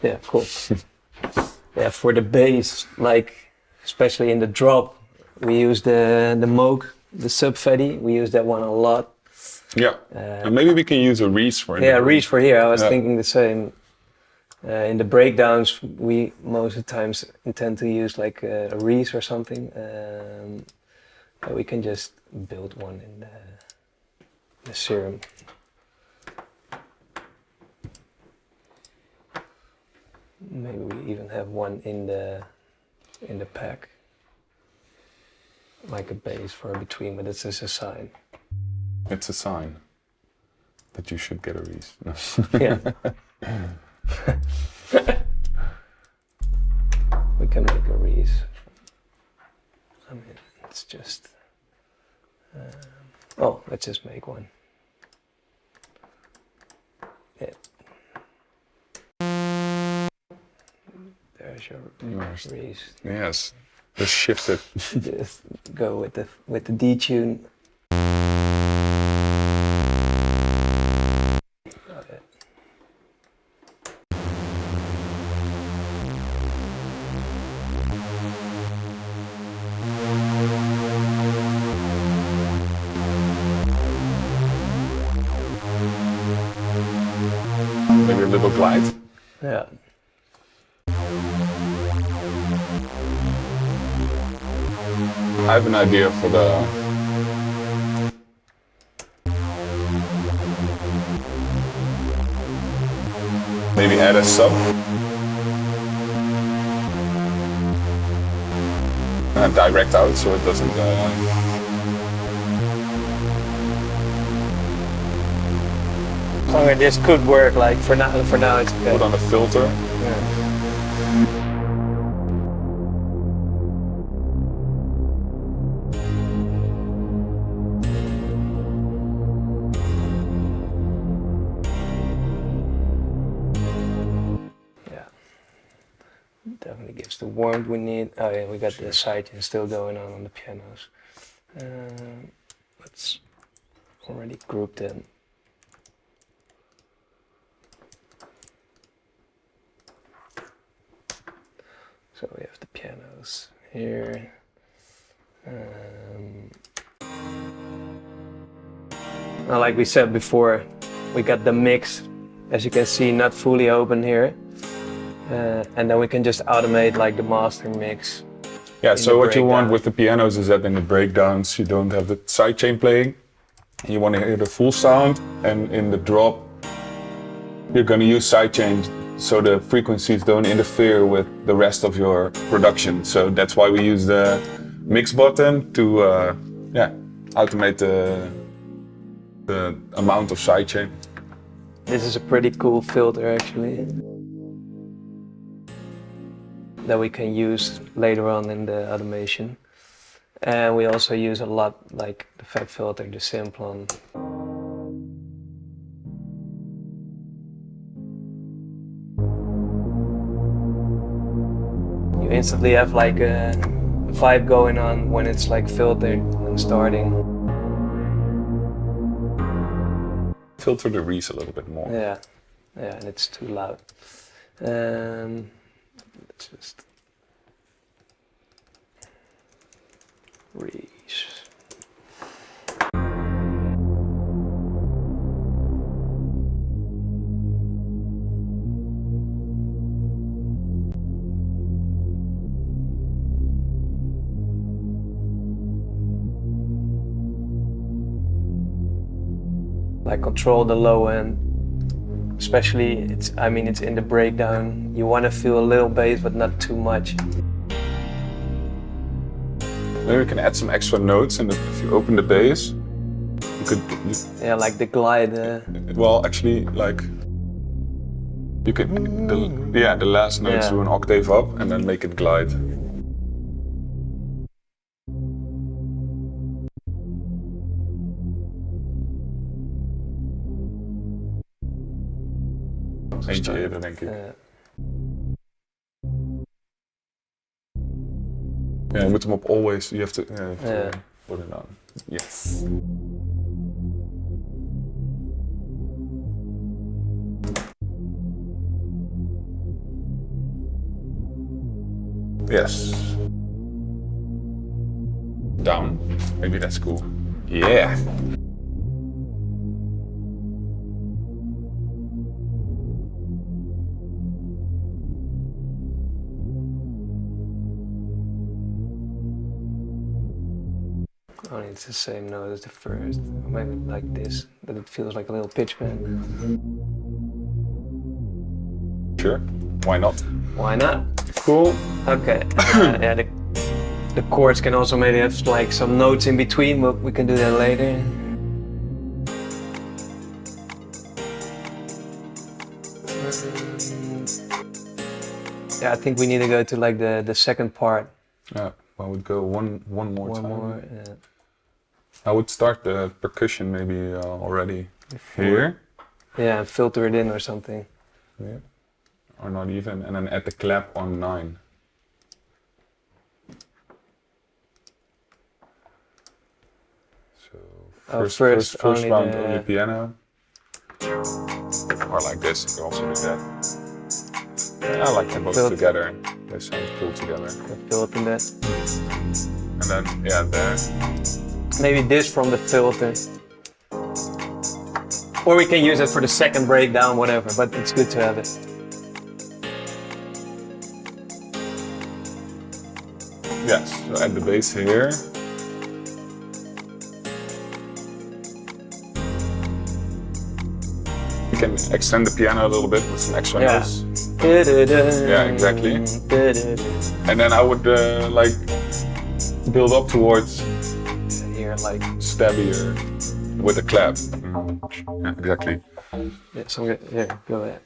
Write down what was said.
Yeah, cool. Yeah, for the bass, like especially in the drop, we use the Moog, the sub fatty. We use that one a lot. Yeah, and maybe we can use a Reese for it. Yeah, Reese for here. I was thinking the same. In the breakdowns, we most of the times intend to use like a Reese or something. But we can just build one in the serum. Maybe we even have one in the pack, like a base for between, but it's just a sign. It's a sign that you should get a Reese. No. Yeah. We can make a Reese. I mean, it's just. Let's just make one. Yeah. There's your Reese. Yes, just shift it. Just go with the D tune. Maybe a little glide. Yeah. I have an idea for the maybe add a sub and direct out so it doesn't This could work. Like for now it's okay. put on a filter. Yeah. Definitely gives the warmth we need. Oh yeah, we got the sighting still going on the pianos. Let's already group them. So we have the pianos here. Now, like we said before, we got the mix, as you can see, not fully open here. And then we can just automate like the master mix. Yeah, so what you want with the pianos is that in the breakdowns you don't have the sidechain playing. You want to hear the full sound, and in the drop you're going to use sidechains so the frequencies don't interfere with the rest of your production. So that's why we use the mix button to automate the amount of sidechain. This is a pretty cool filter actually, that we can use later on in the automation. And we also use a lot like the fab filter, the Simplon. You instantly have like a vibe going on when it's like filtered and starting. Filter the Reese a little bit more. Yeah, and it's too loud. Let's just Reese. Like control the low end. Especially, it's in the breakdown. You want to feel a little bass, but not too much. Maybe we can add some extra notes, and if you open the bass, you could. Yeah, like the glide. Well, actually, like you could. The last notes do an octave up, and then make it glide. Eentje eerder, denk ik. Ja, je moet hem op always. You have to put it on. Yes. Yes. Down. Maybe that's cool. Yeah. Only it's the same note as the first. Maybe like this, that it feels like a little pitch bend. Sure. Why not? Why not? Cool. Okay. Yeah, the chords can also maybe have like some notes in between, but we can do that later. Yeah, I think we need to go to like the second part. Yeah, I would go one more One time. more. Yeah. I would start the percussion maybe already here. Yeah, and filter it in or something. Yeah. Or not even, and then add the clap on 9. So first round only piano. Or like this, you can also do that. Yeah, I like them both together. They sound cool together. Fill it in that. And then, yeah, there. Maybe this from the filter. Or we can use it for the second breakdown, whatever, but it's good to have it. Yes, so add the bass here. You can extend the piano a little bit with some extra notes. Yeah, exactly. And then I would like build up towards here, like stabbier with a clap. Yeah, exactly. Yeah, so yeah, go ahead.